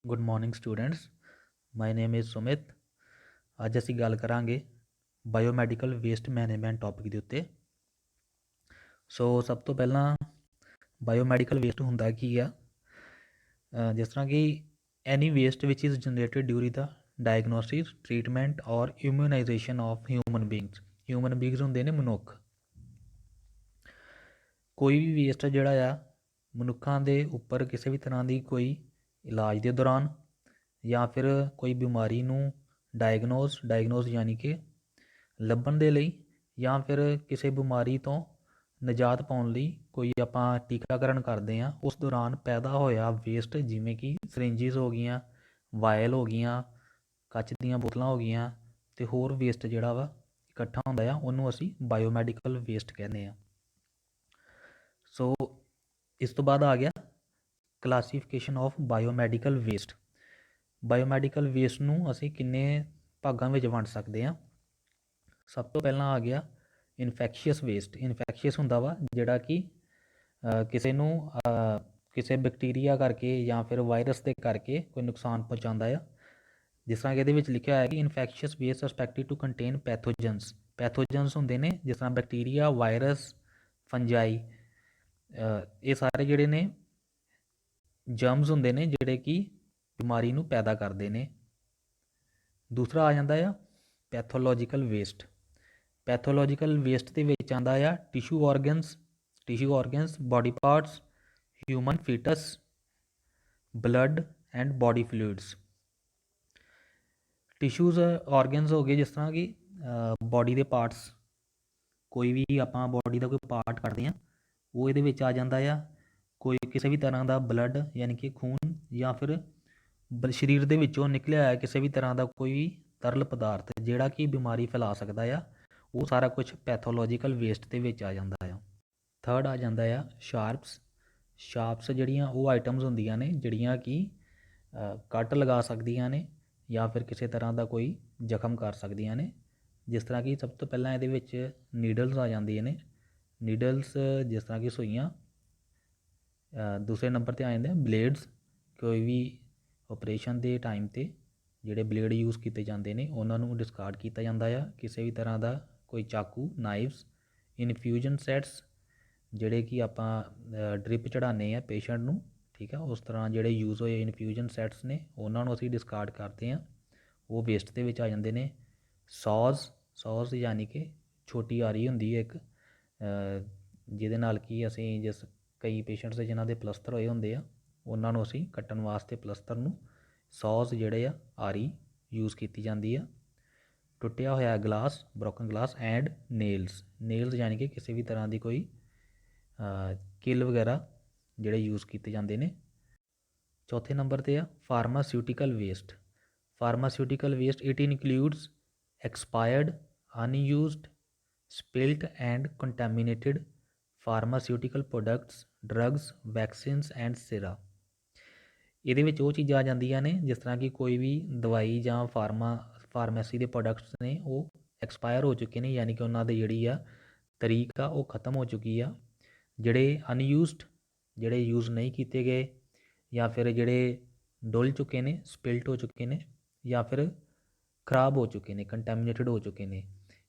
Good morning students, my name is Sumit. ਅੱਜ ਅਸੀਂ ਗੱਲ ਕਰਾਂਗੇ ਬਾਇਓਮੈਡੀਕਲ ਵੇਸਟ ਮੈਨੇਜਮੈਂਟ ਟੌਪਿਕ ਦੇ ਉੱਤੇ। ਸੋ ਸਭ ਤੋਂ ਪਹਿਲਾਂ ਬਾਇਓਮੈਡੀਕਲ ਵੇਸਟ ਹੁੰਦਾ ਕੀ ਆ? ਜਿਸ ਤਰ੍ਹਾਂ ਕਿ any waste which is generated during the diagnosis, treatment or immunization of human beings. Human beings ਹੁੰਦੇ ਨੇ ਮਨੁੱਖ। ਕੋਈ ਵੀ ਵੇਸਟ ਜਿਹੜਾ ਆ ਮਨੁੱਖਾਂ ਦੇ ਉੱਪਰ ਕਿਸੇ ਵੀ ਤਰ੍ਹਾਂ ਦੀ ਕੋਈ ਇਲਾਜ ਦੇ ਦੌਰਾਨ ਜਾਂ ਫਿਰ ਕੋਈ ਬਿਮਾਰੀ ਨੂੰ ਡਾਇਗਨੋਸ ਯਾਨੀ ਕਿ ਲੱਭਣ ਦੇ ਲਈ ਜਾਂ ਫਿਰ ਕਿਸੇ ਬਿਮਾਰੀ ਤੋਂ ਨਿਜਾਤ ਪਾਉਣ ਲਈ ਕੋਈ ਆਪਾਂ ਟੀਕਾਕਰਨ ਕਰਦੇ ਹਾਂ, ਉਸ ਦੌਰਾਨ ਪੈਦਾ ਹੋਇਆ ਵੇਸਟ, ਜਿਵੇਂ ਕਿ ਸਰਿੰਜਿਸ ਹੋ ਗਈਆਂ, ਵਾਇਲ ਹੋ ਗਈਆਂ, ਕੱਚ ਦੀਆਂ ਬੋਤਲਾਂ ਹੋ ਗਈਆਂ ਅਤੇ ਹੋਰ ਵੇਸਟ ਜਿਹੜਾ ਵਾ ਇਕੱਠਾ ਹੁੰਦਾ ਆ, ਉਹਨੂੰ ਅਸੀਂ ਬਾਇਓਮੈਡੀਕਲ ਵੇਸਟ ਕਹਿੰਦੇ ਹਾਂ। ਸੋ ਇਸ ਤੋਂ ਬਾਅਦ ਆ ਗਿਆ classification of biomedical waste. Biomedical waste ਨੂੰ ਅਸੀਂ ਕਿੰਨੇ ਭਾਗਾਂ ਵਿੱਚ ਵੰਡ ਸਕਦੇ ਹਾਂ। ਸਭ ਤੋਂ ਪਹਿਲਾਂ ਆ ਗਿਆ ਇਨਫੈਕਸ਼ੀਅਸ ਵੇਸਟ। ਇਨਫੈਕਸ਼ੀਅਸ ਹੁੰਦਾ ਵਾ ਜਿਹੜਾ ਕਿ ਕਿਸੇ ਨੂੰ ਕਿਸੇ ਬੈਕਟੀਰੀਆ ਕਰਕੇ ਜਾਂ ਫਿਰ ਵਾਇਰਸ ਦੇ ਕਰਕੇ ਕੋਈ ਨੁਕਸਾਨ ਪਹੁੰਚਾਉਂਦਾ ਆ। ਜਿਸ ਤਰ੍ਹਾਂ ਕਿ ਇਹਦੇ ਵਿੱਚ ਲਿਖਿਆ ਹੋਇਆ ਕਿ infectious waste suspected to contain pathogens. Pathogens ਹੁੰਦੇ ਨੇ ਜਿਸ ਤਰ੍ਹਾਂ ਬੈਕਟੀਰੀਆ, ਵਾਇਰਸ, ਫੰਜਾਈ, ਇਹ ਸਾਰੇ ਜਿਹੜੇ ਨੇ ਜਰਮਸ ਹੁੰਦੇ ਨੇ ਜਿਹੜੇ ਕਿ ਬਿਮਾਰੀ ਨੂੰ ਪੈਦਾ ਕਰਦੇ ਨੇ। ਦੂਸਰਾ ਆ ਜਾਂਦਾ ਆ ਪੈਥੋਲੋਜੀਕਲ ਵੇਸਟ। ਪੈਥੋਲੋਜੀਕਲ ਵੇਸਟ ਦੇ ਵਿੱਚ ਆਉਂਦਾ ਆ tissue organs, body parts, human foetus, blood and body fluids. Tissues organs ਹੋ ਗਏ ਜਿਸ ਤਰ੍ਹਾਂ ਕਿ ਬਾਡੀ ਦੇ ਪਾਰਟਸ, ਕੋਈ ਵੀ ਆਪਾਂ ਬਾਡੀ ਦਾ ਕੋਈ ਪਾਰਟ ਕੱਢਦੇ ਹਾਂ ਉਹ ਇਹਦੇ ਵਿੱਚ ਆ ਜਾਂਦਾ ਆ। ਕੋਈ ਕਿਸੇ ਵੀ ਤਰ੍ਹਾਂ ਦਾ ਬਲੱਡ ਯਾਨੀ ਕਿ ਖੂਨ ਜਾਂ ਫਿਰ ਸਰੀਰ ਦੇ ਵਿੱਚੋਂ ਨਿਕਲਿਆ ਹੋਇਆ ਕਿਸੇ ਵੀ ਤਰ੍ਹਾਂ ਦਾ ਕੋਈ ਵੀ ਤਰਲ ਪਦਾਰਥ ਜਿਹੜਾ ਕਿ ਬਿਮਾਰੀ ਫੈਲਾ ਸਕਦਾ ਆ, ਉਹ ਸਾਰਾ ਕੁਝ ਪੈਥੋਲੋਜੀਕਲ ਵੇਸਟ ਦੇ ਵਿੱਚ ਆ ਜਾਂਦਾ ਆ। ਥਰਡ ਆ ਜਾਂਦਾ ਆ ਸ਼ਾਰਪਸ ਜਿਹੜੀਆਂ ਉਹ ਆਈਟਮਸ ਹੁੰਦੀਆਂ ਨੇ ਜਿਹੜੀਆਂ ਕਿ ਕੱਟ ਲਗਾ ਸਕਦੀਆਂ ਨੇ ਜਾਂ ਫਿਰ ਕਿਸੇ ਤਰ੍ਹਾਂ ਦਾ ਕੋਈ ਜ਼ਖਮ ਕਰ ਸਕਦੀਆਂ ਨੇ। ਜਿਸ ਤਰ੍ਹਾਂ ਕਿ ਸਭ ਤੋਂ ਪਹਿਲਾਂ ਇਹਦੇ ਵਿੱਚ ਨੀਡਲਸ ਆ ਜਾਂਦੀਆਂ ਨੇ। ਨੀਡਲਸ ਜਿਸ ਤਰ੍ਹਾਂ ਕਿ ਸੂਈਆਂ। ਦੂਸਰੇ ਨੰਬਰ 'ਤੇ ਆ ਜਾਂਦੇ ਬਲੇਡਸ। ਕੋਈ ਵੀ ਆਪਰੇਸ਼ਨ ਦੇ ਟਾਈਮ 'ਤੇ ਜਿਹੜੇ ਬਲੇਡ ਯੂਜ਼ ਕੀਤੇ ਜਾਂਦੇ ਨੇ ਉਹਨਾਂ ਨੂੰ ਡਿਸਕਾਰਡ ਕੀਤਾ ਜਾਂਦਾ ਆ। ਕਿਸੇ ਵੀ ਤਰ੍ਹਾਂ ਦਾ ਕੋਈ ਚਾਕੂ, ਨਾਈਫਸ, ਇਨਫਿਊਜ਼ਨ ਸੈਟਸ ਜਿਹੜੇ ਕਿ ਆਪਾਂ ਡਰਿਪ ਚੜਾਉਂਦੇ ਹਾਂ ਪੇਸ਼ੈਂਟ ਨੂੰ, ਠੀਕ ਆ, ਉਸ ਤਰ੍ਹਾਂ ਜਿਹੜੇ ਯੂਜ਼ ਹੋਏ ਇਨਫਿਊਜ਼ਨ ਸੈਟਸ ਨੇ ਉਹਨਾਂ ਨੂੰ ਅਸੀਂ ਡਿਸਕਾਰਡ ਕਰਦੇ ਹਾਂ, ਉਹ ਵੇਸਟ ਦੇ ਵਿੱਚ ਆ ਜਾਂਦੇ ਨੇ। ਸੌਜ਼ ਯਾਨੀ ਕਿ ਛੋਟੀ ਆਰੀ ਹੁੰਦੀ ਹੈ ਇੱਕ, ਜਿਹਦੇ ਨਾਲ ਕਿ ਅਸੀਂ ਕਈ ਪੇਸ਼ੈਂਟਸ ਜਿਨ੍ਹਾਂ ਦੇ ਪਲਸਤਰ ਹੋਏ ਹੁੰਦੇ ਆ ਉਹਨਾਂ ਨੂੰ ਅਸੀਂ ਕੱਟਣ ਵਾਸਤੇ ਪਲਸਤਰ ਨੂੰ ਸੌਜ਼ ਜਿਹੜੇ ਆ ਆਰੀ ਯੂਜ਼ ਕੀਤੀ ਜਾਂਦੀ ਆ। ਟੁੱਟਿਆ ਹੋਇਆ glass, broken glass and nails ਯਾਨੀ ਕਿ ਕਿਸੇ ਵੀ ਤਰ੍ਹਾਂ ਦੀ ਕੋਈ ਕਿੱਲ ਵਗੈਰਾ ਜਿਹੜੇ ਯੂਜ਼ ਕੀਤੇ ਜਾਂਦੇ ਨੇ। ਚੌਥੇ ਨੰਬਰ 'ਤੇ ਆ pharmaceutical waste. It includes expired, unused, spilt and contaminated pharmaceutical products, drugs, vaccines and sera। ਇਹਦੇ ਵਿੱਚ ਉਹ ਚੀਜ਼ਾਂ ਆ ਜਾਂਦੀਆਂ ਨੇ ਜਿਸ ਤਰ੍ਹਾਂ ਕਿ ਕੋਈ ਵੀ ਦਵਾਈ ਜਾਂ ਫਾਰਮੇਸੀ ਦੇ ਪ੍ਰੋਡਕਟਸ ਨੇ ਉਹ ਐਕਸਪਾਇਰ ਹੋ ਚੁੱਕੇ ਨੇ, ਯਾਨੀ ਕਿ ਉਹਨਾਂ ਦੀ ਜਿਹੜੀ ਆ ਤਰੀਕ ਆ ਉਹ ਖ਼ਤਮ ਹੋ ਚੁੱਕੀ ਆ। ਜਿਹੜੇ ਅਨਯੂਜ਼ਡ, ਜਿਹੜੇ ਯੂਜ਼ ਨਹੀਂ ਕੀਤੇ ਗਏ ਜਾਂ ਫਿਰ ਜਿਹੜੇ ਡੁੱਲ ਚੁੱਕੇ ਨੇ, ਸਪਿਲਟ ਹੋ ਚੁੱਕੇ ਨੇ ਜਾਂ ਫਿਰ ਖਰਾਬ ਹੋ ਚੁੱਕੇ ਨੇ, ਕੰਟੈਮੀਨੇਟਡ ਹੋ ਚੁੱਕੇ ਨੇ,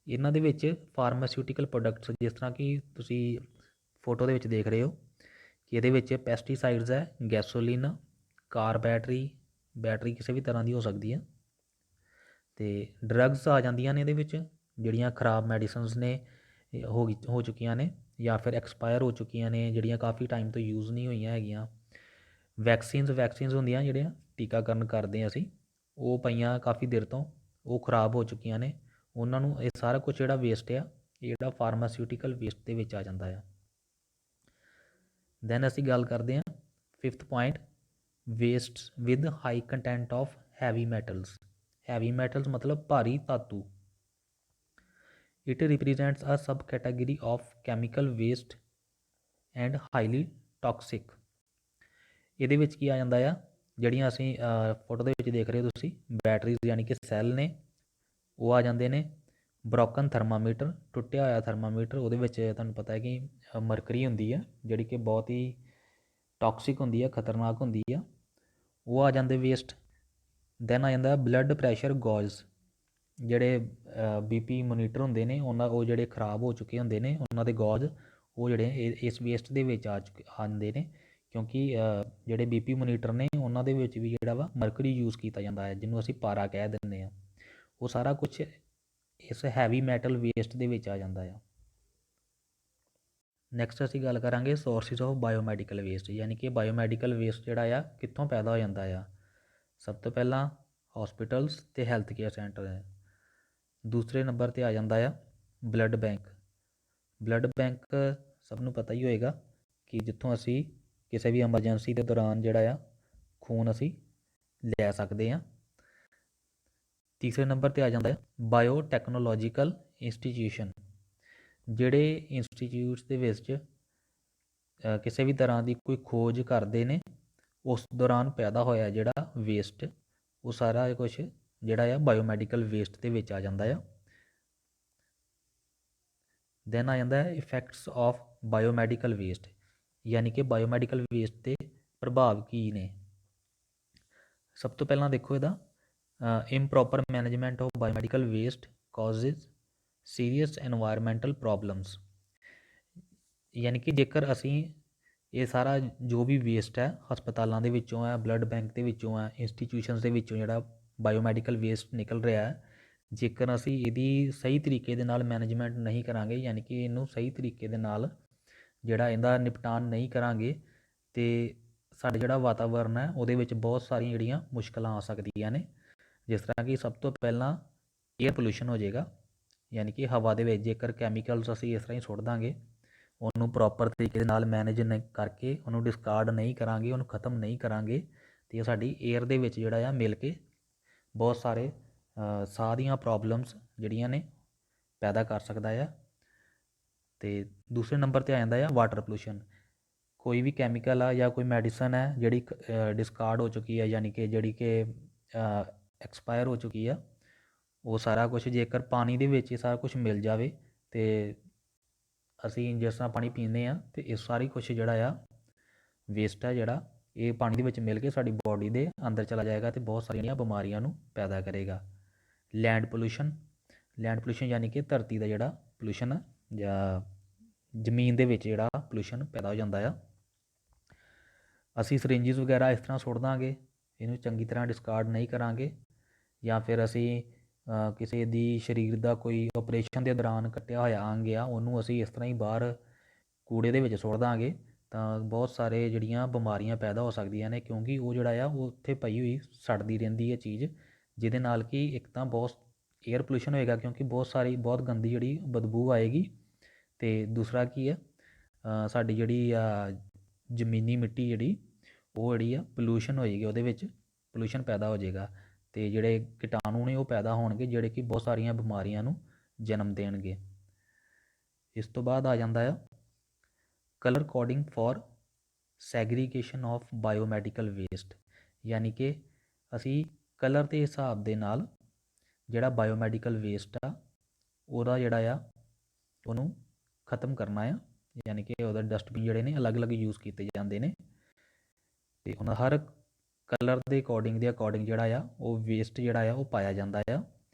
ਇਹਨਾਂ ਦੇ ਵਿੱਚ ਫਾਰਮਾਸਿਊਟੀਕਲ ਪ੍ਰੋਡਕਟਸ ਜਿਸ ਤਰ੍ਹਾਂ ਕਿ ਤੁਸੀਂ ਫੋਟੋ ਦੇ ਵਿੱਚ ਦੇਖ ਰਹੇ ਹੋ ਕਿ ਇਹਦੇ ਵਿੱਚ ਪੈਸਟੀਸਾਈਡਸ ਹੈ, ਗੈਸੋਲੀਨ, ਕਾਰ ਬੈਟਰੀ ਕਿਸੇ ਵੀ ਤਰ੍ਹਾਂ ਦੀ ਹੋ ਸਕਦੀ ਹੈ, ਅਤੇ ਡਰੱਗਸ ਆ ਜਾਂਦੀਆਂ ਨੇ ਇਹਦੇ ਵਿੱਚ ਜਿਹੜੀਆਂ ਖਰਾਬ ਮੈਡੀਸਨਸ ਨੇ ਹੋ ਚੁੱਕੀਆਂ ਨੇ ਜਾਂ ਫਿਰ ਐਕਸਪਾਇਰ ਹੋ ਚੁੱਕੀਆਂ ਨੇ, ਜਿਹੜੀਆਂ ਕਾਫੀ ਟਾਈਮ ਤੋਂ ਯੂਜ਼ ਨਹੀਂ ਹੋਈਆਂ ਹੈਗੀਆਂ। ਵੈਕਸੀਨਸ ਹੁੰਦੀਆਂ ਜਿਹੜੀਆਂ ਟੀਕਾਕਰਨ ਕਰਦੇ ਹਾਂ ਅਸੀਂ, ਉਹ ਪਈਆਂ ਕਾਫੀ ਦੇਰ ਤੋਂ, ਉਹ ਖਰਾਬ ਹੋ ਚੁੱਕੀਆਂ ਨੇ, ਉਹਨਾਂ ਨੂੰ ਇਹ ਸਾਰਾ ਕੁਝ ਜਿਹੜਾ ਵੇਸਟ ਆ ਇਹ ਜਿਹੜਾ ਫਾਰਮਾਸਿਊਟੀਕਲ ਵੇਸਟ ਦੇ ਵਿੱਚ ਆ ਜਾਂਦਾ ਆ। ਦੈਨ ਅਸੀਂ ਗੱਲ ਕਰਦੇ ਹਾਂ 5th point, waste with high content of heavy metals ਮਤਲਬ ਭਾਰੀ ਧਾਤੂ। It represents a subcategory of chemical waste and highly toxic. ਇਹਦੇ ਵਿੱਚ ਕੀ ਆ ਜਾਂਦਾ ਆ, ਜਿਹੜੀਆਂ ਅਸੀਂ ਫੋਟੋ ਦੇ ਵਿੱਚ ਦੇਖ ਰਹੇ ਹੋ ਤੁਸੀਂ, ਬੈਟਰੀਜ਼ ਯਾਨੀ ਕਿ ਸੈੱਲ ਨੇ ਉਹ ਆ ਜਾਂਦੇ ਨੇ। ਬ੍ਰੋਕਨ ਥਰਮਾਮੀਟਰ, ਟੁੱਟਿਆ ਹੋਇਆ ਥਰਮਾਮੀਟਰ, ਉਹਦੇ ਵਿੱਚ ਤੁਹਾਨੂੰ ਪਤਾ ਹੈ ਕਿ ਮਰਕਰੀ ਹੁੰਦੀ ਆ ਜਿਹੜੀ ਕਿ ਬਹੁਤ ਹੀ ਟੌਕਸਿਕ ਹੁੰਦੀ ਆ, ਖਤਰਨਾਕ ਹੁੰਦੀ ਆ, ਉਹ ਆ ਜਾਂਦੇ ਵੇਸਟ। ਦੈਨ ਆ ਜਾਂਦਾ ਬਲੱਡ ਪ੍ਰੈਸ਼ਰ ਗੌਜ਼, ਜਿਹੜੇ ਬੀਪੀ ਮੋਨੀਟਰ ਹੁੰਦੇ ਨੇ ਉਹਨਾਂ, ਉਹ ਜਿਹੜੇ ਖ਼ਰਾਬ ਹੋ ਚੁੱਕੇ ਹੁੰਦੇ ਨੇ ਉਹਨਾਂ ਦੇ ਗੌਜ਼, ਉਹ ਜਿਹੜੇ ਇਸ ਵੇਸਟ ਦੇ ਵਿੱਚ ਆਉਂਦੇ ਨੇ, ਕਿਉਂਕਿ ਜਿਹੜੇ ਬੀਪੀ ਮੋਨੀਟਰ ਨੇ ਉਹਨਾਂ ਦੇ ਵਿੱਚ ਵੀ ਜਿਹੜਾ ਵਾ ਮਰਕਰੀ ਯੂਜ਼ ਕੀਤਾ ਜਾਂਦਾ ਹੈ, ਜਿਹਨੂੰ ਅਸੀਂ ਪਾਰਾ ਕਹਿ ਦਿੰਦੇ ਹਾਂ। ਉਹ ਸਾਰਾ ਕੁਛ ਇਸ ਹੈਵੀ ਮੈਟਲ ਵੇਸਟ ਦੇ ਵਿੱਚ ਆ ਜਾਂਦਾ ਆ। ਨੈਕਸਟ ਅਸੀਂ ਗੱਲ ਕਰਾਂਗੇ ਸੋਰਸਿਸ ਆਫ ਬਾਇਓਮੈਡੀਕਲ ਵੇਸਟ, ਯਾਨੀ ਕਿ ਬਾਇਓਮੈਡੀਕਲ ਵੇਸਟ ਜਿਹੜਾ ਆ ਕਿੱਥੋਂ ਪੈਦਾ ਹੋ ਜਾਂਦਾ ਆ। ਸਭ ਤੋਂ ਪਹਿਲਾਂ ਹੌਸਪੀਟਲਸ ਅਤੇ ਹੈਲਥ ਕੇਅਰ ਸੈਂਟਰ ਹੈ। ਦੂਸਰੇ ਨੰਬਰ 'ਤੇ ਆ ਜਾਂਦਾ ਆ ਬਲੱਡ ਬੈਂਕ। ਬਲੱਡ ਬੈਂਕ ਸਭ ਨੂੰ ਪਤਾ ਹੀ ਹੋਏਗਾ ਕਿ ਜਿੱਥੋਂ ਅਸੀਂ ਕਿਸੇ ਵੀ ਐਮਰਜੈਂਸੀ ਦੇ ਦੌਰਾਨ ਜਿਹੜਾ ਆ ਖੂਨ ਅਸੀਂ ਲੈ ਸਕਦੇ ਹਾਂ। ਤੀਸਰੇ ਨੰਬਰ 'ਤੇ ਆ ਜਾਂਦਾ ਹੈ ਬਾਇਓ ਟੈਕਨੋਲੋਜੀਕਲ ਇੰਸਟੀਟਿਊਸ਼ਨ, ਜਿਹੜੇ ਇੰਸਟੀਟਿਊਟਸ ਦੇ ਵਿੱਚ ਕਿਸੇ ਵੀ ਤਰ੍ਹਾਂ ਦੀ ਕੋਈ ਖੋਜ ਕਰਦੇ ਨੇ, ਉਸ ਦੌਰਾਨ ਪੈਦਾ ਹੋਇਆ ਜਿਹੜਾ ਵੇਸਟ, ਉਹ ਸਾਰਾ ਕੁਛ ਜਿਹੜਾ ਆ ਬਾਇਓਮੈਡੀਕਲ ਵੇਸਟ ਦੇ ਵਿੱਚ ਆ ਜਾਂਦਾ ਆ। ਦੈਨ ਆ ਜਾਂਦਾ ਹੈ ਇਫੈਕਟਸ ਆਫ ਬਾਇਓਮੈਡੀਕਲ ਵੇਸਟ, ਯਾਨੀ ਕਿ ਬਾਇਓਮੈਡੀਕਲ ਵੇਸਟ ਦੇ ਪ੍ਰਭਾਵ ਕੀ ਨੇ। ਸਭ ਤੋਂ ਪਹਿਲਾਂ ਦੇਖੋ ਇਹਦਾ improper management of biomedical waste causes serious environmental problems, ਯਾਨੀ ਕਿ ਜੇਕਰ ਅਸੀਂ ਇਹ ਸਾਰਾ ਜੋ ਵੀ ਵੇਸਟ ਹੈ ਹਸਪਤਾਲਾਂ ਦੇ ਵਿੱਚੋਂ ਹੈ, ਬਲੱਡ ਬੈਂਕ ਦੇ ਵਿੱਚੋਂ ਹੈ, ਇੰਸਟੀਟਿਊਸ਼ਨਸ ਦੇ ਵਿੱਚੋਂ ਜਿਹੜਾ ਬਾਇਓਮੈਡੀਕਲ ਵੇਸਟ ਨਿਕਲ ਰਿਹਾ ਹੈ, ਜੇਕਰ ਅਸੀਂ ਇਹਦੀ ਸਹੀ ਤਰੀਕੇ ਦੇ ਨਾਲ ਮੈਨੇਜਮੈਂਟ ਨਹੀਂ ਕਰਾਂਗੇ, ਯਾਨੀ ਕਿ ਇਹਨੂੰ ਸਹੀ ਤਰੀਕੇ ਦੇ ਨਾਲ ਜਿਹੜਾ ਇਹਦਾ ਨਿਪਟਾਨ ਨਹੀਂ ਕਰਾਂਗੇ, ਤੇ ਸਾਡਾ ਜਿਹੜਾ ਵਾਤਾਵਰਨ ਹੈ ਉਹਦੇ ਵਿੱਚ ਬਹੁਤ ਸਾਰੀਆਂ ਜਿਹੜੀਆਂ ਮੁਸ਼ਕਲਾਂ ਆ ਸਕਦੀਆਂ ਨੇ। ਜਿਸ ਤਰ੍ਹਾਂ ਕਿ ਸਭ ਤੋਂ ਪਹਿਲਾਂ ਏਅਰ ਪੋਲਿਊਸ਼ਨ ਹੋ ਜਾਏਗਾ, ਯਾਨੀ ਕਿ ਹਵਾ ਦੇ ਵਿੱਚ ਜੇਕਰ ਕੈਮੀਕਲਸ ਅਸੀਂ ਇਸ ਤਰ੍ਹਾਂ ਹੀ ਸੁੱਟ ਦਾਂਗੇ, ਉਹਨੂੰ ਪ੍ਰੋਪਰ ਤਰੀਕੇ ਦੇ ਨਾਲ ਮੈਨੇਜ ਕਰਕੇ ਉਹਨੂੰ ਡਿਸਕਾਰਡ ਨਹੀਂ ਕਰਾਂਗੇ, ਉਹਨੂੰ ਖ਼ਤਮ ਨਹੀਂ ਕਰਾਂਗੇ, ਤੇ ਉਹ ਸਾਡੀ ਏਅਰ ਦੇ ਵਿੱਚ ਜਿਹੜਾ ਆ ਮਿਲ ਕੇ ਬਹੁਤ ਸਾਰੇ ਸਾਹ ਦੀਆਂ ਪ੍ਰੋਬਲਮਸ ਜਿਹੜੀਆਂ ਨੇ ਪੈਦਾ ਕਰ ਸਕਦਾ ਆ। ਤੇ ਦੂਸਰੇ ਨੰਬਰ 'ਤੇ ਆ ਜਾਂਦਾ ਆ ਵਾਟਰ ਪੋਲਿਊਸ਼ਨ। ਕੋਈ ਵੀ ਕੈਮੀਕਲ ਆ ਜਾਂ ਕੋਈ ਮੈਡੀਸਨ ਹੈ ਜਿਹੜੀ ਡਿਸਕਾਰਡ ਹੋ ਚੁੱਕੀ ਹੈ, ਯਾਨੀ ਕਿ ਜਿਹੜੀ ਕਿ ਐਕਸਪਾਇਰ ਹੋ ਚੁੱਕੀ ਆ, ਉਹ ਸਾਰਾ ਕੁਛ ਜੇਕਰ ਪਾਣੀ ਦੇ ਵਿੱਚ ਇਹ ਸਾਰਾ ਕੁਛ ਮਿਲ ਜਾਵੇ, ਤੇ ਅਸੀਂ ਜਿਸ ਤਰ੍ਹਾਂ ਪਾਣੀ ਪੀਂਦੇ ਹਾਂ, ਤੇ ਇਹ ਸਾਰੀ ਕੁਛ ਜਿਹੜਾ ਆ ਵੇਸਟ ਹੈ ਜਿਹੜਾ ਇਹ ਪਾਣੀ ਦੇ ਵਿੱਚ ਮਿਲ ਕੇ ਸਾਡੀ ਬੋਡੀ ਦੇ ਅੰਦਰ ਚਲਾ ਜਾਏਗਾ ਅਤੇ ਬਹੁਤ ਸਾਰੀਆਂ ਬਿਮਾਰੀਆਂ ਨੂੰ ਪੈਦਾ ਕਰੇਗਾ। ਲੈਂਡ ਪੋਲਿਊਸ਼ਨ, ਲੈਂਡ ਪੋਲਿਊਸ਼ਨ ਯਾਨੀ ਕਿ ਧਰਤੀ ਦਾ ਜਿਹੜਾ ਪੋਲਿਊਸ਼ਨ ਆ ਜਾਂ ਜ਼ਮੀਨ ਦੇ ਵਿੱਚ ਜਿਹੜਾ ਪੋਲਿਊਸ਼ਨ ਪੈਦਾ ਹੋ ਜਾਂਦਾ ਆ। ਅਸੀਂ ਸਰਿੰਜਿਸ ਵਗੈਰਾ ਇਸ ਤਰ੍ਹਾਂ ਸੁੱਟ ਦਾਂਗੇ, ਇਹਨੂੰ ਚੰਗੀ ਤਰ੍ਹਾਂ ਡਿਸਕਾਰਡ ਨਹੀਂ ਕਰਾਂਗੇ, ਜਾਂ ਫਿਰ ਅਸੀਂ ਕਿਸੇ ਦੀ ਸਰੀਰ ਦਾ ਕੋਈ ਆਪਰੇਸ਼ਨ ਦੇ ਦੌਰਾਨ ਕੱਟਿਆ ਹੋਇਆ ਅੰਗ ਆ, ਉਹਨੂੰ ਅਸੀਂ ਇਸ ਤਰ੍ਹਾਂ ਹੀ ਬਾਹਰ ਕੂੜੇ ਦੇ ਵਿੱਚ ਸੁੱਟ ਦਾਂਗੇ, ਤਾਂ ਬਹੁਤ ਸਾਰੇ ਜਿਹੜੀਆਂ ਬਿਮਾਰੀਆਂ ਪੈਦਾ ਹੋ ਸਕਦੀਆਂ ਨੇ, ਕਿਉਂਕਿ ਉਹ ਜਿਹੜਾ ਆ ਉਹ ਉੱਥੇ ਪਈ ਹੋਈ ਸੜਦੀ ਰਹਿੰਦੀ ਹੈ ਚੀਜ਼, ਜਿਹਦੇ ਨਾਲ ਕਿ ਇੱਕ ਤਾਂ ਬਹੁਤ ਏਅਰ ਪੋਲਿਊਸ਼ਨ ਹੋਏਗਾ, ਕਿਉਂਕਿ ਬਹੁਤ ਗੰਦੀ ਜਿਹੜੀ ਬਦਬੂ ਆਏਗੀ, ਅਤੇ ਦੂਸਰਾ ਕੀ ਹੈ ਸਾਡੀ ਜਿਹੜੀ ਜ਼ਮੀਨੀ ਮਿੱਟੀ ਜਿਹੜੀ ਉਹ ਜਿਹੜੀ ਆ ਪੋਲਿਊਸ਼ਨ ਹੋਏਗੀ, ਉਹਦੇ ਵਿੱਚ ਪੋਲਿਊਸ਼ਨ ਪੈਦਾ ਹੋ ਜਾਏਗਾ, ਅਤੇ ਜਿਹੜੇ ਕੀਟਾਣੂ ਨੇ ਉਹ ਪੈਦਾ ਹੋਣਗੇ, ਜਿਹੜੇ ਕਿ ਬਹੁਤ ਸਾਰੀਆਂ ਬਿਮਾਰੀਆਂ ਨੂੰ ਜਨਮ ਦੇਣਗੇ। ਇਸ ਤੋਂ ਬਾਅਦ ਆ ਜਾਂਦਾ ਆ colour coding for segregation of biomedical waste, ਯਾਨੀ ਕਿ ਅਸੀਂ ਕਲਰ ਦੇ ਹਿਸਾਬ ਦੇ ਨਾਲ ਜਿਹੜਾ ਬਾਇਓਮੈਡੀਕਲ ਵੇਸਟ ਆ ਉਹਦਾ ਜਿਹੜਾ ਆ ਉਹਨੂੰ ਖ਼ਤਮ ਕਰਨਾ ਆ, ਯਾਨੀ ਕਿ ਉਹਦਾ ਡਸਟਬਿਨ ਜਿਹੜੇ ਨੇ ਅਲੱਗ-ਅਲੱਗ ਯੂਜ਼ ਕੀਤੇ ਜਾਂਦੇ ਨੇ, ਅਤੇ ਉਹਨਾਂ ਹਰ ਕਲਰ ਦੇ ਅਕੋਰਡਿੰਗ ਜਿਹੜਾ ਆ ਉਹ ਵੇਸਟ ਜਿਹੜਾ ਆ ਉਹ ਪਾਇਆ ਜਾਂਦਾ ਆ।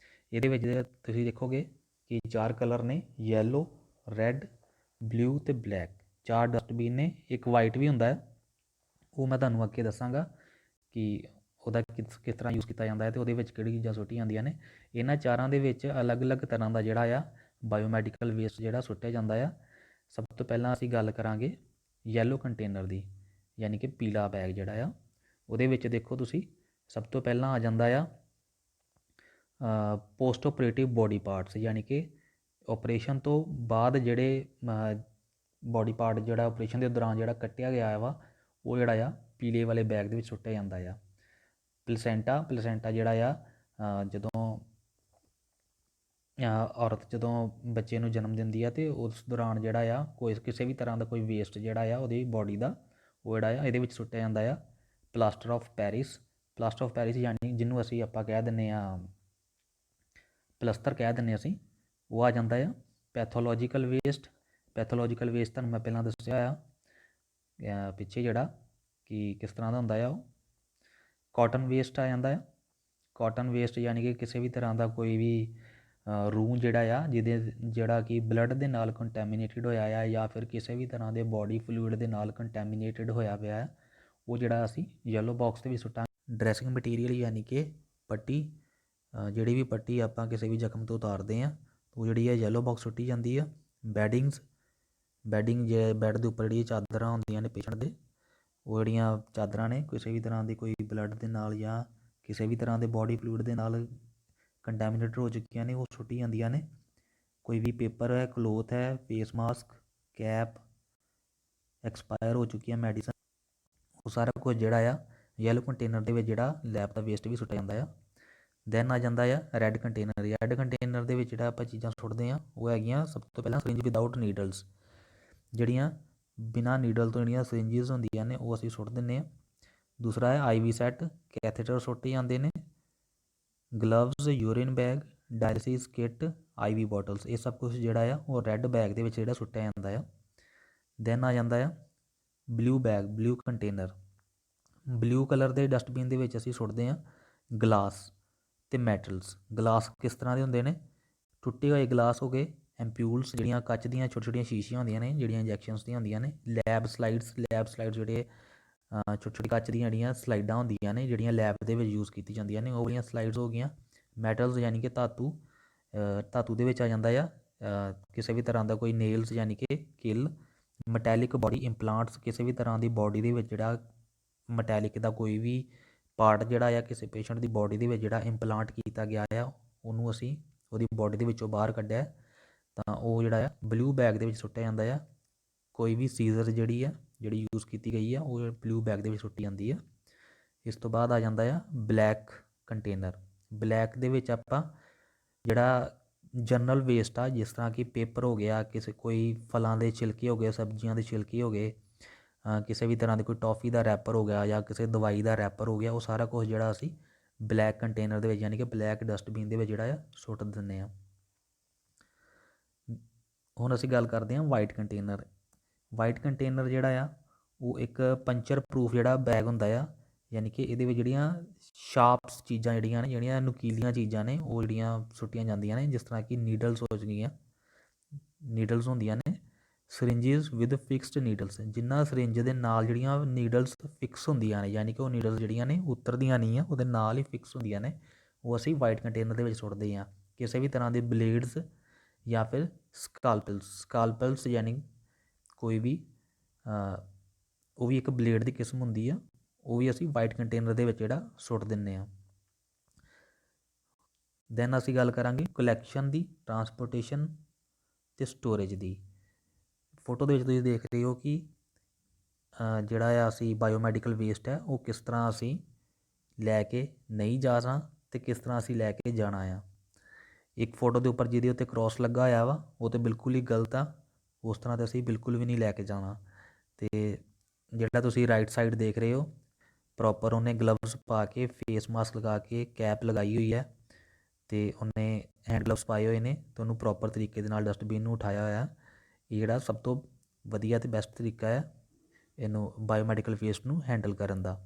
ਇਹਦੇ ਵਿੱਚ ਤੁਸੀਂ ਦੇਖੋਗੇ ਕਿ 4 ਕਲਰ ਨੇ, ਯੈਲੋ, ਰੈੱਡ, ਬਲੂ ਅਤੇ ਬਲੈਕ, 4 ਡਸਟਬਿਨ ਨੇ। ਇੱਕ ਵਾਈਟ ਵੀ ਹੁੰਦਾ ਹੈ, ਉਹ ਮੈਂ ਤੁਹਾਨੂੰ ਅੱਗੇ ਦੱਸਾਂਗਾ ਕਿ ਉਹਦਾ ਕਿਸ ਤਰ੍ਹਾਂ ਯੂਜ਼ ਕੀਤਾ ਜਾਂਦਾ ਹੈ ਅਤੇ ਉਹਦੇ ਵਿੱਚ ਕਿਹੜੀ ਚੀਜ਼ਾਂ ਸੁੱਟੀਆਂ ਜਾਂਦੀਆਂ ਨੇ। ਇਹਨਾਂ ਚਾਰਾਂ ਦੇ ਵਿੱਚ ਅਲੱਗ-ਅਲੱਗ ਤਰ੍ਹਾਂ ਦਾ ਜਿਹੜਾ ਆ ਬਾਇਓਮੈਡੀਕਲ ਵੇਸਟ ਜਿਹੜਾ ਸੁੱਟਿਆ ਜਾਂਦਾ ਆ। ਸਭ ਤੋਂ ਪਹਿਲਾਂ ਅਸੀਂ ਗੱਲ ਕਰਾਂਗੇ ਯੈਲੋ ਕੰਟੇਨਰ ਦੀ, ਯਾਨੀ ਕਿ ਪੀਲਾ ਬੈਗ ਜਿਹੜਾ ਆ, ਉਹਦੇ ਵਿੱਚ ਦੇਖੋ ਤੁਸੀਂ ਸਭ ਤੋਂ ਪਹਿਲਾਂ ਆ ਜਾਂਦਾ ਆ ਪੋਸਟ ਆਪਰੇਟਿਵ ਬੋਡੀ ਪਾਰਟਸ, ਯਾਨੀ ਕਿ ਆਪਰੇਸ਼ਨ ਤੋਂ ਬਾਅਦ ਜਿਹੜੇ ਬੋਡੀ ਪਾਰਟ ਜਿਹੜਾ ਆਪਰੇਸ਼ਨ ਦੇ ਦੌਰਾਨ ਜਿਹੜਾ ਕੱਟਿਆ ਗਿਆ ਵਾ, ਉਹ ਜਿਹੜਾ ਆ ਪੀਲੇ ਵਾਲੇ ਬੈਗ ਦੇ ਵਿੱਚ ਸੁੱਟਿਆ ਜਾਂਦਾ ਆ। ਪਲਸੈਂਟਾ ਜਿਹੜਾ ਆ ਜਦੋਂ ਔਰਤ ਜਦੋਂ ਬੱਚੇ ਨੂੰ ਜਨਮ ਦਿੰਦੀ ਆ, ਅਤੇ ਉਸ ਦੌਰਾਨ ਜਿਹੜਾ ਆ ਕਿਸੇ ਵੀ ਤਰ੍ਹਾਂ ਦਾ ਕੋਈ ਵੇਸਟ ਜਿਹੜਾ ਆ ਉਹਦੀ ਬੋਡੀ ਦਾ, ਉਹ ਜਿਹੜਾ ਆ ਇਹਦੇ ਵਿੱਚ ਸੁੱਟਿਆ ਜਾਂਦਾ ਆ। ਪਲਾਸਟਰ ਆਫ ਪੈਰਿਸ ਯਾਨੀ ਜਿਹਨੂੰ ਅਸੀਂ ਆਪਾਂ ਕਹਿ ਦਿੰਦੇ ਹਾਂ ਪਲਸਤਰ ਕਹਿ ਦਿੰਦੇ ਅਸੀਂ, ਉਹ ਆ ਜਾਂਦਾ ਆ। ਪੈਥੋਲੋਜੀਕਲ ਵੇਸਟ ਤੁਹਾਨੂੰ ਮੈਂ ਪਹਿਲਾਂ ਦੱਸਿਆ ਆ ਪਿੱਛੇ ਜਿਹੜਾ ਕਿ ਕਿਸ ਤਰ੍ਹਾਂ ਦਾ ਹੁੰਦਾ ਆ ਉਹ। ਕਾਟਨ ਵੇਸਟ ਆ ਜਾਂਦਾ ਆ। ਕਾਟਨ ਵੇਸਟ ਯਾਨੀ ਕਿ ਕਿਸੇ ਵੀ ਤਰ੍ਹਾਂ ਦਾ ਕੋਈ ਵੀ ਰੂੰ ਜਿਹੜਾ ਆ ਜਿਹੜਾ ਕਿ ਬਲੱਡ ਦੇ ਨਾਲ ਕੰਟੈਮੀਨੇਟਡ ਹੋਇਆ ਆ ਜਾਂ ਫਿਰ ਕਿਸੇ ਵੀ ਤਰ੍ਹਾਂ ਦੇ ਬੋਡੀ ਫਲੂਇਡ ਦੇ ਨਾਲ ਕੰਟੈਮੀਨੇਟਡ ਹੋਇਆ ਪਿਆ ਆ, ਉਹ ਜਿਹੜਾ ਅਸੀਂ ਯੈਲੋ ਬਾਕਸ ਦੇ ਵਿੱਚ ਸੁੱਟਾਂਗੇ। ਡਰੈਸਿੰਗ ਮਟੀਰੀਅਲ ਯਾਨੀ ਕਿ ਪੱਟੀ, ਜਿਹੜੀ ਵੀ ਪੱਟੀ ਆਪਾਂ ਕਿਸੇ ਵੀ ਜ਼ਖਮ ਤੋਂ ਉਤਾਰਦੇ ਹਾਂ ਉਹ ਜਿਹੜੀ ਹੈ ਯੈਲੋ ਬਾਕਸ ਸੁੱਟੀ ਜਾਂਦੀ ਆ। ਬੈਡਿੰਗ ਜੇ ਬੈੱਡ ਦੇ ਉੱਪਰ ਜਿਹੜੀਆਂ ਚਾਦਰਾਂ ਹੁੰਦੀਆਂ ਨੇ ਪੇਸ਼ੈਂਟ ਦੇ, ਉਹ ਜਿਹੜੀਆਂ ਚਾਦਰਾਂ ਨੇ ਕਿਸੇ ਵੀ ਤਰ੍ਹਾਂ ਦੀ ਕੋਈ ਬਲੱਡ ਦੇ ਨਾਲ ਜਾਂ ਕਿਸੇ ਵੀ ਤਰ੍ਹਾਂ ਦੇ ਬੋਡੀ ਫਲੂਇਡ ਦੇ ਨਾਲ ਕੰਟੈਮੀਨੇਟਡ ਹੋ ਚੁੱਕੀਆਂ ਨੇ, ਉਹ ਸੁੱਟੀ ਜਾਂਦੀਆਂ ਨੇ। ਕੋਈ ਵੀ ਪੇਪਰ ਹੈ, ਕਲੋਥ ਹੈ, ਫੇਸ ਮਾਸਕ, ਕੈਪ, ਐਕਸਪਾਇਰ ਹੋ ਚੁੱਕੀਆਂ ਮੈਡੀਸਨ, ਉਹ ਸਾਰਾ ਕੁਝ ਜਿਹੜਾ ਆ ਯੈਲੋ ਕੰਟੇਨਰ ਦੇ ਵਿੱਚ ਜਿਹੜਾ ਲੈਬ ਦਾ ਵੇਸਟ ਵੀ ਸੁੱਟਿਆ ਜਾਂਦਾ ਆ। ਦੈਨ ਆ ਜਾਂਦਾ ਆ ਰੈੱਡ ਕੰਟੇਨਰ। ਰੈੱਡ ਕੰਟੇਨਰ ਦੇ ਵਿੱਚ ਜਿਹੜਾ ਆਪਾਂ ਚੀਜ਼ਾਂ ਸੁੱਟਦੇ ਹਾਂ ਉਹ ਹੈਗੀਆਂ ਸਭ ਤੋਂ ਪਹਿਲਾਂ ਸਰਿੰਜ ਵਿਦਾਊਟ ਨੀਡਲਸ, ਜਿਹੜੀਆਂ ਬਿਨਾਂ ਨੀਡਲ ਤੋਂ ਜਿਹੜੀਆਂ ਸਰਿੰਜਿਸ ਹੁੰਦੀਆਂ ਨੇ ਉਹ ਅਸੀਂ ਸੁੱਟ ਦਿੰਦੇ ਹਾਂ। ਦੂਸਰਾ ਹੈ IV ਸੈੱਟ, ਕੈਥੇਟਰ ਸੁੱਟੇ ਜਾਂਦੇ ਨੇ, gloves, urine bag, dialysis kit, IV bottles, ਇਹ ਸਭ ਕੁਝ ਜਿਹੜਾ ਆ ਉਹ ਰੈੱਡ ਬੈਗ ਦੇ ਵਿੱਚ ਜਿਹੜਾ ਸੁੱਟਿਆ ਜਾਂਦਾ ਆ। ਦੈਨ ਆ ਜਾਂਦਾ ਆ ਬਲੂ ਕੰਟੇਨਰ। ਬਲੂ ਕਲਰ ਦੇ ਡਸਟਬਿਨ ਦੇ ਵਿੱਚ ਅਸੀਂ ਸੁੱਟਦੇ ਹਾਂ ਗਲਾਸ ਅਤੇ ਮੈਟਲਸ। ਗਲਾਸ ਕਿਸ ਤਰ੍ਹਾਂ ਦੇ ਹੁੰਦੇ ਨੇ? ਟੁੱਟੇ ਹੋਏ ਗਲਾਸ ਹੋ ਗਏ, ਐਂਪਿਊਲਸ ਜਿਹੜੀਆਂ ਕੱਚ ਦੀਆਂ ਛੋਟੀਆਂ ਛੋਟੀਆਂ ਸ਼ੀਸ਼ੀਆਂ ਹੁੰਦੀਆਂ ਨੇ ਜਿਹੜੀਆਂ ਇੰਜੈਕਸ਼ਨਸ ਦੀਆਂ ਹੁੰਦੀਆਂ ਨੇ, ਲੈਬ ਸਲਾਈਡਸ ਜਿਹੜੇ ਛੋਟੀ ਛੋਟੀ ਕੱਚ ਦੀਆਂ ਜਿਹੜੀਆਂ ਸਲਾਈਡਾਂ ਹੁੰਦੀਆਂ ਨੇ ਜਿਹੜੀਆਂ ਲੈਬ ਦੇ ਵਿੱਚ ਯੂਜ਼ ਕੀਤੀ ਜਾਂਦੀਆਂ ਨੇ, ਉਹ ਵਾਲੀਆਂ ਸਲਾਈਡਸ ਹੋ ਗਈਆਂ। ਮੈਟਲਸ ਯਾਨੀ ਕਿ ਧਾਤੂ ਦੇ ਵਿੱਚ ਆ ਜਾਂਦਾ ਆ ਕਿਸੇ ਵੀ ਤਰ੍ਹਾਂ ਦਾ ਕੋਈ ਨੇਲਸ ਯਾਨੀ ਕਿ ਕਿੱਲ। ਮੈਟੈਲਿਕ ਬੋਡੀ ਇੰਪਲਾਂਟਸ, ਕਿਸੇ ਵੀ ਤਰ੍ਹਾਂ ਦੀ ਬੋਡੀ ਦੇ ਵਿੱਚ ਜਿਹੜਾ ਮੈਟੈਲਿਕ ਦਾ ਕੋਈ ਵੀ ਪਾਰਟ ਜਿਹੜਾ ਆ ਕਿਸੇ ਪੇਸ਼ੈਂਟ ਦੀ ਬੋਡੀ ਦੇ ਵਿੱਚ ਜਿਹੜਾ ਇੰਪਲਾਂਟ ਕੀਤਾ ਗਿਆ ਆ, ਉਹਨੂੰ ਅਸੀਂ ਉਹਦੀ ਬੋਡੀ ਦੇ ਵਿੱਚੋਂ ਬਾਹਰ ਕੱਢਿਆ ਤਾਂ ਉਹ ਜਿਹੜਾ ਆ ਬਲੂ ਬੈਗ ਦੇ ਵਿੱਚ ਸੁੱਟਿਆ ਜਾਂਦਾ ਆ। ਕੋਈ ਵੀ ਸੀਜ਼ਰ ਜਿਹੜੀ ਯੂਜ਼ ਕੀਤੀ ਗਈ ਆ ਉਹ ਬਲੂ ਬੈਗ ਦੇ ਵਿੱਚ ਸੁੱਟੀ ਜਾਂਦੀ ਆ। ਇਸ ਤੋਂ ਬਾਅਦ ਆ ਜਾਂਦਾ ਆ ਬਲੈਕ ਕੰਟੇਨਰ। ਬਲੈਕ ਦੇ ਵਿੱਚ ਆਪਾਂ ਜਿਹੜਾ ਜਨਰਲ ਵੇਸਟ ਆ, ਜਿਸ ਤਰ੍ਹਾਂ ਕਿ ਪੇਪਰ ਹੋ ਗਿਆ, ਕੋਈ ਫਲਾਂ ਦੇ ਛਿਲਕੇ ਹੋ ਗਏ, ਸਬਜ਼ੀਆਂ ਦੇ ਛਿਲਕੇ ਹੋ ਗਏ, ਕਿਸੇ ਵੀ ਤਰ੍ਹਾਂ ਦੀ ਕੋਈ ਟੌਫੀ ਦਾ ਰੈਪਰ ਹੋ ਗਿਆ ਜਾਂ ਕਿਸੇ ਦਵਾਈ ਦਾ ਰੈਪਰ ਹੋ ਗਿਆ, ਉਹ ਸਾਰਾ ਕੁਝ ਜਿਹੜਾ ਅਸੀਂ ਬਲੈਕ ਕੰਟੇਨਰ ਦੇ ਵਿੱਚ ਯਾਨੀ ਕਿ ਬਲੈਕ ਡਸਟਬਿਨ ਦੇ ਵਿੱਚ ਜਿਹੜਾ ਆ ਸੁੱਟ ਦਿੰਦੇ ਹਾਂ। ਹੁਣ ਅਸੀਂ ਗੱਲ ਕਰਦੇ ਹਾਂ ਵਾਈਟ ਕੰਟੇਨਰ। ਵਾਈਟ ਕੰਟੇਨਰ ਜਿਹੜਾ ਆ ਉਹ ਇੱਕ ਪੰਚਰ ਪ੍ਰੂਫ ਜਿਹੜਾ ਬੈਗ ਹੁੰਦਾ ਆ, ਯਾਨੀ ਕਿ ਇਹਦੇ ਵਿੱਚ ਜਿਹੜੀਆਂ ਸ਼ਾਰਪਸ ਚੀਜ਼ਾਂ ਜਿਹੜੀਆਂ ਨੇ, ਜਿਹੜੀਆਂ ਨੁਕੀਲੀਆਂ ਚੀਜ਼ਾਂ ਨੇ, ਉਹ ਜਿਹੜੀਆਂ ਸੁੱਟੀਆਂ ਜਾਂਦੀਆਂ ਨੇ, ਜਿਸ ਤਰ੍ਹਾਂ ਕਿ ਨੀਡਲਸ ਹੋ ਗਈਆਂ, ਨੀਡਲਸ ਹੁੰਦੀਆਂ ਨੇ, ਸਰਿੰਜਿਸ ਵਿਦ ਫਿਕਸਡ ਨੀਡਲਸ, ਜਿਨ੍ਹਾਂ ਸਰਿੰਜ ਦੇ ਨਾਲ ਜਿਹੜੀਆਂ ਨੀਡਲਸ ਫਿਕਸ ਹੁੰਦੀਆਂ ਨੇ, ਯਾਨੀ ਕਿ ਉਹ ਨੀਡਲਸ ਜਿਹੜੀਆਂ ਨੇ ਉਤਰਦੀਆਂ ਨਹੀਂ ਆ, ਉਹਦੇ ਨਾਲ ਹੀ ਫਿਕਸ ਹੁੰਦੀਆਂ ਨੇ, ਉਹ ਅਸੀਂ ਵਾਈਟ ਕੰਟੇਨਰ ਦੇ ਵਿੱਚ ਸੁੱਟਦੇ ਹਾਂ। ਕਿਸੇ ਵੀ ਤਰ੍ਹਾਂ ਦੇ ਬਲੇਡਸ ਜਾਂ ਫਿਰ ਸਕਾਲਪਲਸ ਯਾਨੀ ਕੋਈ ਵੀ ਉਹ ਵੀ ਇੱਕ ਬਲੇਡ ਦੀ ਕਿਸਮ ਹੁੰਦੀ ਆ, ਉਹ ਵੀ ਅਸੀਂ ਵਾਈਟ ਕੰਟੇਨਰ ਦੇ ਵਿੱਚ ਜਿਹੜਾ ਸੁੱਟ ਦਿੰਦੇ ਹਾਂ। ਦੈਨ ਅਸੀਂ ਗੱਲ ਕਰਾਂਗੇ ਕਲੈਕਸ਼ਨ ਦੀ, ਟਰਾਂਸਪੋਰਟੇਸ਼ਨ ਅਤੇ ਸਟੋਰੇਜ ਦੀ। ਫੋਟੋ ਦੇ ਵਿੱਚ ਤੁਸੀਂ ਦੇਖ ਰਹੇ ਹੋ ਕਿ ਜਿਹੜਾ ਆ ਅਸੀਂ ਬਾਇਓਮੈਡੀਕਲ ਵੇਸਟ ਹੈ ਉਹ ਕਿਸ ਤਰ੍ਹਾਂ ਅਸੀਂ ਲੈ ਕੇ ਨਹੀਂ ਜਾਣਾ ਅਤੇ ਕਿਸ ਤਰ੍ਹਾਂ ਅਸੀਂ ਲੈ ਕੇ ਜਾਣਾ ਆ। ਇੱਕ ਫੋਟੋ ਦੇ ਉੱਪਰ ਜਿਹਦੇ ਉੱਤੇ ਕ੍ਰੋਸ ਲੱਗਾ ਹੋਇਆ ਵਾ ਉਹ ਤਾਂ ਬਿਲਕੁਲ ਹੀ ਗਲਤ ਆ, ਉਸ ਤਰ੍ਹਾਂ ਤਾਂ ਅਸੀਂ ਬਿਲਕੁਲ ਵੀ ਨਹੀਂ ਲੈ ਕੇ ਜਾਣਾ। ਅਤੇ ਜਿਹੜਾ ਤੁਸੀਂ ਰਾਈਟ ਸਾਈਡ ਦੇਖ ਰਹੇ ਹੋ ਪ੍ਰੋਪਰ ਉਹਨੇ ਗਲਵਸ ਪਾ ਕੇ, ਫੇਸ ਮਾਸਕ ਲਗਾ ਕੇ, ਕੈਪ ਲਗਾਈ ਹੋਈ ਹੈ ਅਤੇ ਉਹਨੇ ਹੈਂਡ ਗਲਵਸ ਪਾਏ ਹੋਏ ਨੇ ਅਤੇ ਉਹਨੂੰ ਪ੍ਰੋਪਰ ਤਰੀਕੇ ਦੇ ਨਾਲ ਡਸਟਬਿਨ ਨੂੰ ਉਠਾਇਆ ਹੋਇਆ। ਇਹ ਜਿਹੜਾ ਸਭ ਤੋਂ ਵਧੀਆ ਅਤੇ ਬੈਸਟ ਤਰੀਕਾ ਹੈ ਇਹਨੂੰ ਬਾਇਓਮੈਡੀਕਲ ਵੇਸਟ ਨੂੰ ਹੈਂਡਲ ਕਰਨ ਦਾ।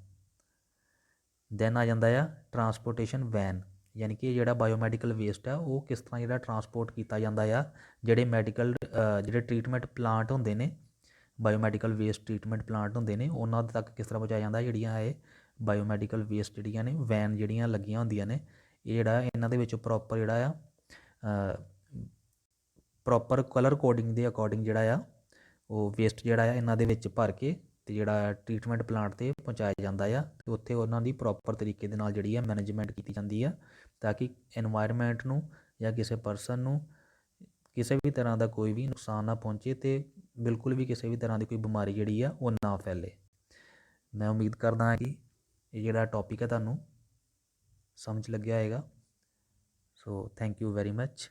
ਦੈਨ ਆ ਜਾਂਦਾ ਆ ਟਰਾਂਸਪੋਰਟੇਸ਼ਨ ਵੈਨ, ਯਾਨੀ ਕਿ ਜਿਹੜਾ ਬਾਇਓਮੈਡੀਕਲ ਵੇਸਟ ਹੈ ਉਹ ਕਿਸ ਤਰ੍ਹਾਂ ਜਿਹੜਾ ਟਰਾਂਸਪੋਰਟ ਕੀਤਾ ਜਾਂਦਾ ਆ। ਜਿਹੜੇ ਟਰੀਟਮੈਂਟ ਪਲਾਂਟ ਹੁੰਦੇ ਨੇ, ਬਾਇਓਮੈਡੀਕਲ ਵੇਸਟ ਟਰੀਟਮੈਂਟ ਪਲਾਂਟ ਹੁੰਦੇ ਨੇ, ਉਹਨਾਂ ਤੱਕ ਕਿਸ ਤਰ੍ਹਾਂ ਪਹੁੰਚਾਇਆ ਜਾਂਦਾ। ਜਿਹੜੀਆਂ ਇਹ ਬਾਇਓਮੈਡੀਕਲ ਵੇਸਟ ਜਿਹੜੀਆਂ ਨੇ ਵੈਨ ਜਿਹੜੀਆਂ ਲੱਗੀਆਂ ਹੁੰਦੀਆਂ ਨੇ, ਇਹ ਜਿਹੜਾ ਇਹਨਾਂ ਦੇ ਵਿੱਚ ਪ੍ਰੋਪਰ ਜਿਹੜਾ ਆ ਪ੍ਰੋਪਰ ਕਲਰ ਕੋਡਿੰਗ ਦੇ ਅਕੋਰਡਿੰਗ ਜਿਹੜਾ ਆ ਉਹ ਵੇਸਟ ਜਿਹੜਾ ਆ ਇਹਨਾਂ ਦੇ ਵਿੱਚ ਭਰ ਕੇ ਅਤੇ ਜਿਹੜਾ ਟਰੀਟਮੈਂਟ ਪਲਾਂਟ 'ਤੇ ਪਹੁੰਚਾਇਆ ਜਾਂਦਾ ਆ ਅਤੇ ਉੱਥੇ ਉਹਨਾਂ ਦੀ ਪ੍ਰੋਪਰ ਤਰੀਕੇ ਦੇ ਨਾਲ ਜਿਹੜੀ ਆ ਮੈਨੇਜਮੈਂਟ ਕੀਤੀ ਜਾਂਦੀ ਆ, ਤਾਂ ਕਿ ਇਨਵਾਇਰਮੈਂਟ ਨੂੰ ਜਾਂ ਕਿਸੇ ਪਰਸਨ ਨੂੰ ਕਿਸੇ ਵੀ ਤਰ੍ਹਾਂ ਦਾ ਕੋਈ ਵੀ ਨੁਕਸਾਨ ਨਾ ਪਹੁੰਚੇ ਅਤੇ ਬਿਲਕੁਲ ਵੀ ਕਿਸੇ ਵੀ ਤਰ੍ਹਾਂ ਦੀ ਕੋਈ ਬਿਮਾਰੀ ਜਿਹੜੀ ਆ ਉਹ ਨਾ ਫੈਲੇ। ਮੈਂ ਉਮੀਦ ਕਰਦਾ ਹਾਂ ਕਿ ਇਹ ਜਿਹੜਾ ਟੌਪਿਕ ਹੈ ਤੁਹਾਨੂੰ ਸਮਝ ਲੱਗਿਆ ਹੋਏਗਾ। So thank you very much.